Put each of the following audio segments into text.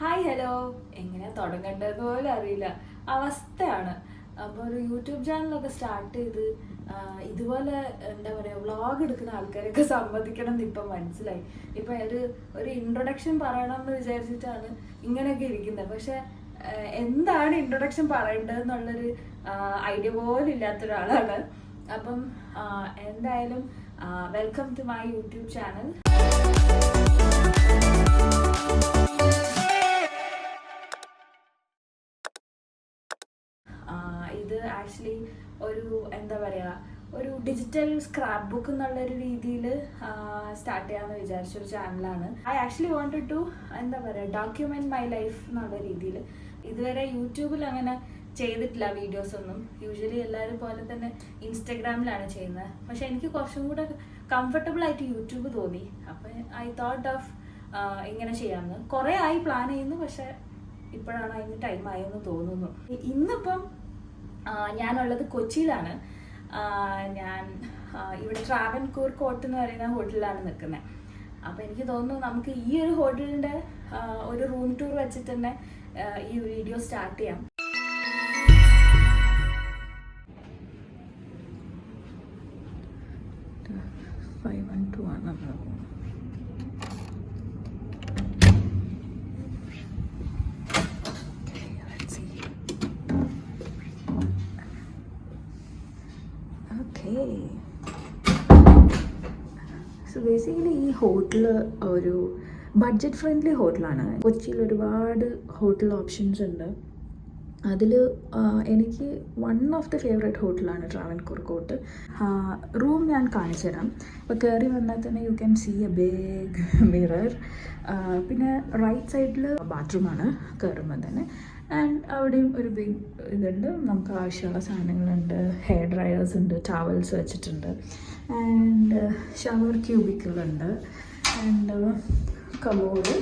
Hi hello, എങ്ങനെ തുടങ്ങേണ്ടത് പോലും അറിയില്ല അവസ്ഥയാണ്. അപ്പോൾ ഒരു യൂട്യൂബ് ചാനലൊക്കെ സ്റ്റാർട്ട് ചെയ്ത് ഇതുപോലെ എന്താ പറയുക വ്ളോഗ് എടുക്കുന്ന ആൾക്കാരൊക്കെ സമ്മതിക്കണം എന്ന് ഇപ്പം മനസ്സിലായി. ഇപ്പം ഒരു ഇൻട്രൊഡക്ഷൻ പറയണം എന്ന് വിചാരിച്ചിട്ടാണ് ഇങ്ങനെയൊക്കെ ഇരിക്കുന്നത്. പക്ഷെ എന്താണ് ഇൻട്രൊഡക്ഷൻ പറയേണ്ടതെന്നുള്ളൊരു ഐഡിയ പോലും ഇല്ലാത്ത ഒരാളാണ്. അപ്പം എന്തായാലും welcome to my YouTube channel. ഇത് ആക്ച്വലി ഒരു എന്താ പറയുക ഒരു ഡിജിറ്റൽ സ്ക്രാപ്പ് ബുക്ക് എന്നുള്ളൊരു രീതിയിൽ സ്റ്റാർട്ട് ചെയ്യാമെന്ന് വിചാരിച്ചൊരു ചാനലാണ്. ഐ ആക്ച്വലി വാണ്ടഡ് ടു എന്താ പറയുക ഡോക്യുമെൻറ്റ് മൈ ലൈഫ് എന്നുള്ള രീതിയിൽ. ഇതുവരെ യൂട്യൂബിൽ അങ്ങനെ ചെയ്തിട്ടില്ല വീഡിയോസ് ഒന്നും. യൂഷ്വലി എല്ലാവരും പോലെ തന്നെ ഇൻസ്റ്റഗ്രാമിലാണ് ചെയ്യുന്നത്. പക്ഷെ എനിക്ക് കുറച്ചും കൂടെ കംഫർട്ടബിൾ ആയിട്ട് യൂട്യൂബ് തോന്നി. അപ്പം ഐ തോട്ട് ഓഫ് ഇങ്ങനെ ചെയ്യാമെന്ന്. കുറേ ആയി പ്ലാൻ ചെയ്യുന്നു, പക്ഷെ ഇപ്പോഴാണ് അതിന് ടൈം ആയെന്ന് തോന്നുന്നു. ഇന്നിപ്പം ഞാനുള്ളത് കൊച്ചിയിലാണ്. ഞാൻ ഇവിടെ ട്രാവൻകൂർ കോർട്ട് എന്ന് പറയുന്ന ഹോട്ടലിലാണ് നിൽക്കുന്നത്. അപ്പോൾ എനിക്ക് തോന്നുന്നു നമുക്ക് ഈ ഒരു ഹോട്ടലിൻ്റെ ഒരു റൂം ടൂർ വെച്ചിട്ട് തന്നെ ഈ വീഡിയോ സ്റ്റാർട്ട് ചെയ്യാം. സോ ബേസിക്കലി ഈ ഹോട്ടൽ ഒരു ബഡ്ജറ്റ് ഫ്രണ്ട്ലി ഹോട്ടലാണ്. കൊച്ചിയിൽ ഒരുപാട് ഹോട്ടൽ ഓപ്ഷൻസ് ഉണ്ട്. അതിൽ എനിക്ക് വൺ ഓഫ് ദി ഫേവറേറ്റ് ഹോട്ടലാണ് ട്രാവൻകൂർ കോർട്ട്. റൂം ഞാൻ കാണിച്ചു തരാം. ഇപ്പോൾ കയറി വന്നാൽ തന്നെ you can see a big mirror. പിന്നെ റൈറ്റ് സൈഡിൽ ബാത്റൂമാണ് കയറുമ്പോൾ തന്നെ. ആൻഡ് അവിടെയും ഒരു ബിഗ് ഇതുണ്ട്. നമുക്ക് ആവശ്യമുള്ള സാധനങ്ങളുണ്ട്. ഹെയർ ഡ്രയേഴ്സ് ഉണ്ട്, ടവൽസ് വെച്ചിട്ടുണ്ട്. ആൻഡ് ഷവർ ക്യൂബിക്കിളുണ്ട്. ആൻഡ് കമോഡ്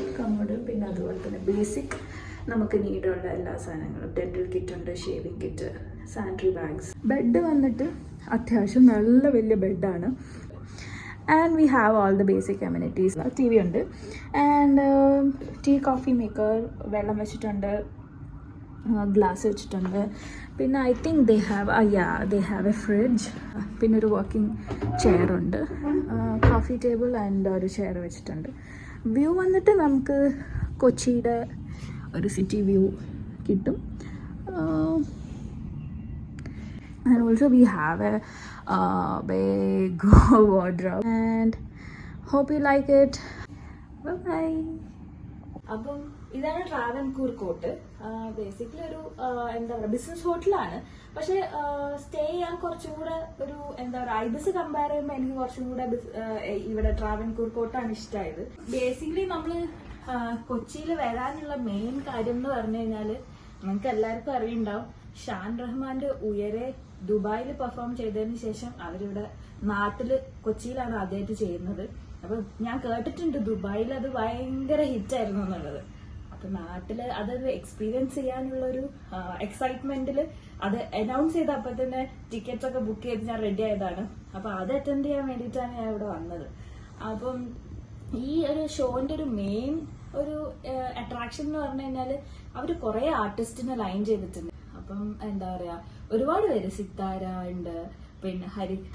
പിന്നെ അതുപോലെ തന്നെ ബേസിക് നമുക്ക് നീഡുള്ള എല്ലാ സാധനങ്ങളും. ഡെൻറ്റൽ കിറ്റ് ഉണ്ട്, shaving kit, sanitary bags. Bed വന്നിട്ട് അത്യാവശ്യം നല്ല വലിയ ബെഡാണ്. And we have all the basic amenities. T V ഉണ്ട്. ആൻഡ് ടീ കോഫി മേക്കർ, വെള്ളം വെച്ചിട്ടുണ്ട്, ഗ്ലാസ് വെച്ചിട്ടുണ്ട്. പിന്നെ I think they have a fridge. പിന്നെ ഒരു വർക്കിംഗ് ചെയറുണ്ട്, കോഫി ടേബിൾ ആൻഡ് ഒരു ചെയർ വെച്ചിട്ടുണ്ട്. വ്യൂ വന്നിട്ട് നമുക്ക് കൊച്ചിയുടെ ഒരു സിറ്റി വ്യൂ കിട്ടും. And also we have a big wardrobe and hope you like it. Bye. അപ്പം ഇതാണ് ട്രാവൻകൂർ കോർട്ട്. ബേസിക്കലി ഒരു എന്താ പറയുക ബിസിനസ് ഹോട്ടലാണ്. പക്ഷെ സ്റ്റേ ചെയ്യാൻ കുറച്ചും കൂടെ ഒരു എന്താ പറയുക ഐബിസ് കമ്പയർ ചെയ്യുമ്പോൾ എനിക്ക് കുറച്ചും കൂടെ ഇവിടെ ട്രാവൻകൂർ കോർട്ടാണ് ഇഷ്ടമായത്. ബേസിക്കലി നമ്മൾ കൊച്ചിയിൽ വരാനുള്ള മെയിൻ കാര്യം എന്ന് പറഞ്ഞു കഴിഞ്ഞാൽ നമുക്ക് എല്ലാവർക്കും അറിയുണ്ടാവും, ഷാൻ റഹ്മാന്റെ ഉയരെ ദുബായിൽ പെർഫോം ചെയ്തതിന് ശേഷം അവരിവിടെ നാട്ടില് കൊച്ചിയിലാണ് ആദ്യമായിട്ട് ചെയ്യുന്നത്. അപ്പൊ ഞാൻ കേട്ടിട്ടുണ്ട് ദുബായിൽ അത് ഭയങ്കര ഹിറ്റായിരുന്നു എന്നുള്ളത്. അപ്പൊ നാട്ടില് അതൊരു എക്സ്പീരിയൻസ് ചെയ്യാനുള്ളൊരു എക്സൈറ്റ്മെന്റില് അത് അനൗൺസ് ചെയ്ത അപ്പൊ തന്നെ ടിക്കറ്റ്സ് ഒക്കെ ബുക്ക് ചെയ്ത് ഞാൻ റെഡി ആയതാണ്. അപ്പൊ അത് അറ്റൻഡ് ചെയ്യാൻ വേണ്ടിയിട്ടാണ് ഞാൻ ഇവിടെ വന്നത്. അപ്പം ഈ ഒരു ഷോന്റെ ഒരു മെയിൻ ഒരു അട്രാക്ഷൻ എന്ന് പറഞ്ഞു കഴിഞ്ഞാല് അവര് കുറെ ആർട്ടിസ്റ്റിനെ ലൈൻ ചെയ്തിട്ടുണ്ട്. അപ്പം എന്താ പറയാ ഒരുപാട് പേര്, സിത്താര ഉണ്ട്, പിന്നെ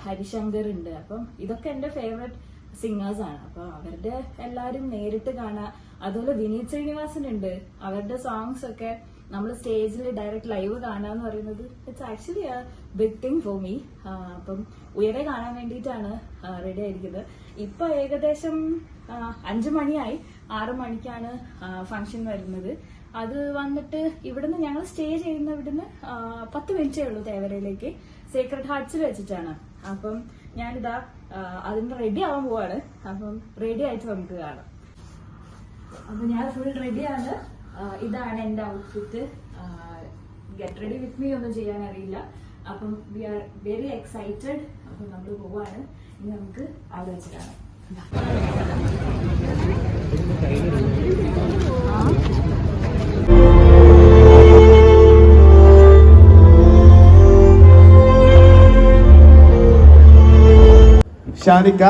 ഹരിശങ്കർ ഉണ്ട്. അപ്പം ഇതൊക്കെ എന്റെ ഫേവറേറ്റ് സിംഗേഴ്സ് ആണ്. അപ്പൊ അവരുടെ എല്ലാരും നേരിട്ട് കാണാം. അതുപോലെ വിനീത് ശ്രീനിവാസൻ ഉണ്ട്. അവരുടെ സോങ്സ് ഒക്കെ നമ്മൾ സ്റ്റേജിൽ ഡയറക്റ്റ് ലൈവ് കാണാന്ന് പറയുന്നത് it's actually a big thing for me. അപ്പം ഉയരെ കാണാൻ വേണ്ടിയിട്ടാണ് റെഡി ആയിരിക്കുന്നത്. ഇപ്പൊ ഏകദേശം 5 മണിയായി. 6 മണിക്കാണ് ഫംഗ്ഷൻ വരുന്നത്. അത് വന്നിട്ട് ഇവിടുന്ന് ഞങ്ങൾ സ്റ്റേ ചെയ്യുന്ന ഇവിടുന്ന് 10 മിനിറ്റേ ഉള്ളൂ തേവരയിലേക്ക്. സേക്രഡ് ഹാർട്സിൽ വെച്ചിട്ടാണ്. അപ്പം ഞാനിതാ അതിന് റെഡി ആവാൻ പോവാണ്. അപ്പം റെഡി ആയിട്ട് നമുക്ക് കാണാം. അപ്പൊ ഞാൻ ഫുൾ റെഡിയാണ്. ഇതാണ് എന്റെ outfit. Get ready with me ഒന്നും ചെയ്യാൻ അറിയില്ല. അപ്പം വി ആർ വെരി എക്സൈറ്റഡ്. അപ്പം നമ്മൾ പോവാണ്. ഇനി നമുക്ക് അവിടെ വെച്ച് കാണാം. ഷാനിക്ക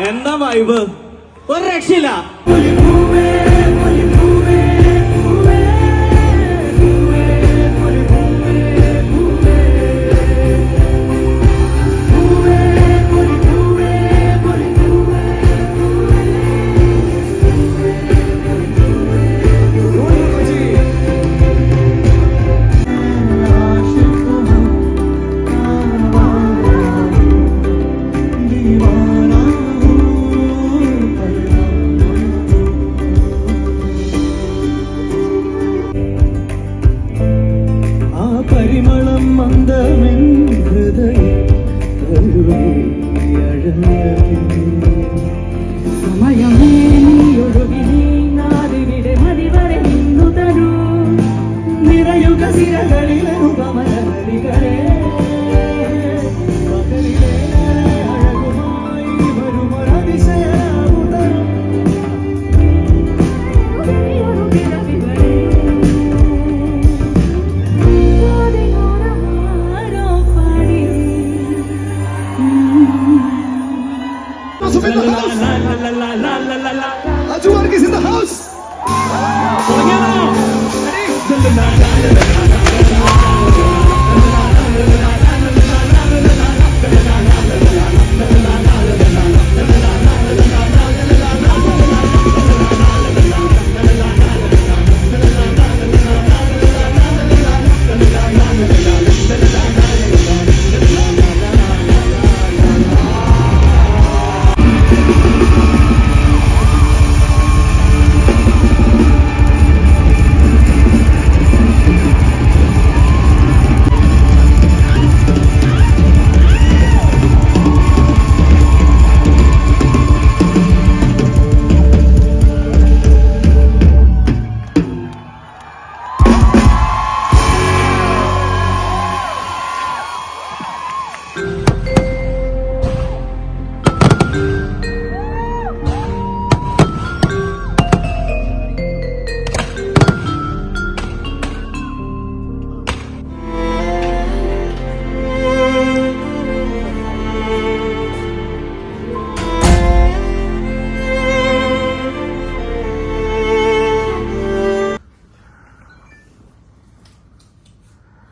എന്താ വൈബ്, ഒരു രക്ഷയില്ല. പരിമളം മന്ദമെൻ ഹൃദയം സമയമേ നീയൊഴുകി നീങ്ങാതിവിടെ മതിവരെ നിന്നു തരൂ നിറയുക സിരകളിലെ ഉപമലരികളെ പകലിലെ അഴകുമായി വരുമൊരതിശയമുതരും Ajuark is in the house.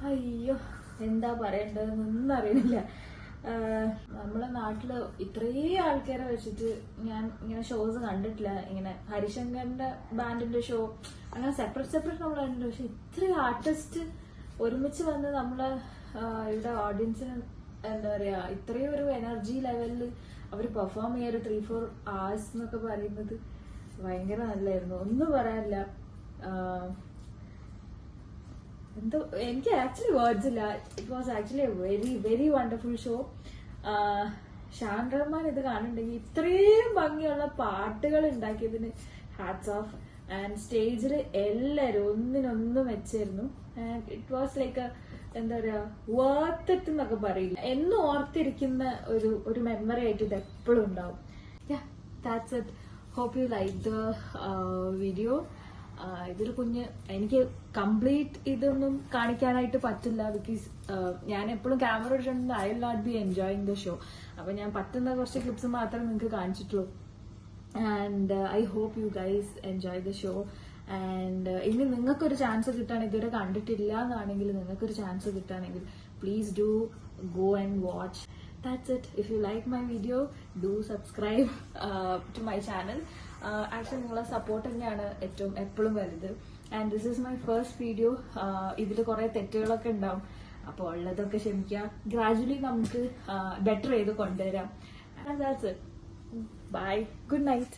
അയ്യോ, എന്താ പറയണ്ടതെന്നൊന്നും അറിയണില്ല. നമ്മളെ നാട്ടില് ഇത്രയും ആൾക്കാരെ വെച്ചിട്ട് ഞാൻ ഇങ്ങനെ ഷോസ് കണ്ടിട്ടില്ല. ഇങ്ങനെ ഹരിശങ്കറിന്റെ ബാൻഡിന്റെ ഷോ അങ്ങനെ സെപ്പറേറ്റ് നമ്മൾ കണ്ടിട്ടുണ്ട്. പക്ഷെ ഇത്രയും ആർട്ടിസ്റ്റ് ഒരുമിച്ച് വന്ന് നമ്മളെ ഇവിടെ ഓഡിയൻസിന് എന്താ പറയാ ഇത്രയും ഒരു എനർജി ലെവലില് അവർ പെർഫോം ചെയ്യാൻ ഒരു 3-4 hours എന്നൊക്കെ പറയുന്നത് ഭയങ്കര നല്ലായിരുന്നു. ഒന്നും പറയാനില്ല. എന്തോ എനിക്ക് ആക്ച്വലി വേർഡ്സ് ഇല്ല. It was actually a very very wonderful show. Shan Rahman ഇത് കാണുന്നുണ്ടെങ്കിൽ ഇത്രയും ഭംഗിയുള്ള പാട്ടുകൾ ഉണ്ടാക്കിയതിന് ഹാറ്റ്സ് ഓഫ്. ആൻഡ് സ്റ്റേജിൽ എല്ലാവരും ഒന്നിനൊന്നും വെച്ചായിരുന്നു. ആൻഡ് ഇറ്റ് വാസ് ലൈക്ക് എന്താ പറയാ വർത്ത് ഇറ്റ് എന്നൊക്കെ പറയില്ല, എന്നും ഓർത്തിരിക്കുന്ന ഒരു മെമ്മറി ആയിട്ട് ഇത് എപ്പോഴും ഉണ്ടാവും. That's it. Hope you like the video. ഇതൊരു എനിക്ക് കംപ്ലീറ്റ് ഇതൊന്നും കാണിക്കാനായിട്ട് പറ്റില്ല. ബിക്കോസ് ഞാൻ എപ്പോഴും ക്യാമറ എടുത്തിട്ടുണ്ടെങ്കിൽ I will not be enjoying the show. അപ്പൊ ഞാൻ പറ്റുന്ന കുറച്ച് ക്ലിപ്സ് മാത്രമേ നിങ്ങൾക്ക് കാണിച്ചിട്ടുള്ളൂ. And I hope you guys enjoy the show. And ഇനി നിങ്ങൾക്കൊരു ചാൻസ് കിട്ടുകയാണെങ്കിൽ, ഇതുവരെ കണ്ടിട്ടില്ല എന്നാണെങ്കിൽ നിങ്ങൾക്കൊരു ചാൻസ് കിട്ടുകയാണെങ്കിൽ please do go and watch. That's it. If you like my video, do subscribe to my channel. Actually നിങ്ങളെ സപ്പോർട്ട് തന്നെയാണ് ഏറ്റവും എപ്പോഴും വലുത്. And this is my first video. ഇതിൽ കുറെ തെറ്റുകളൊക്കെ ഉണ്ടാവും, അപ്പോൾ ഉള്ളതൊക്കെ ക്ഷമിക്കുക. ഗ്രാജുവലി നമുക്ക് ബെറ്റർ ചെയ്ത് കൊണ്ടുവരാം. And that's it. Bye. Good night.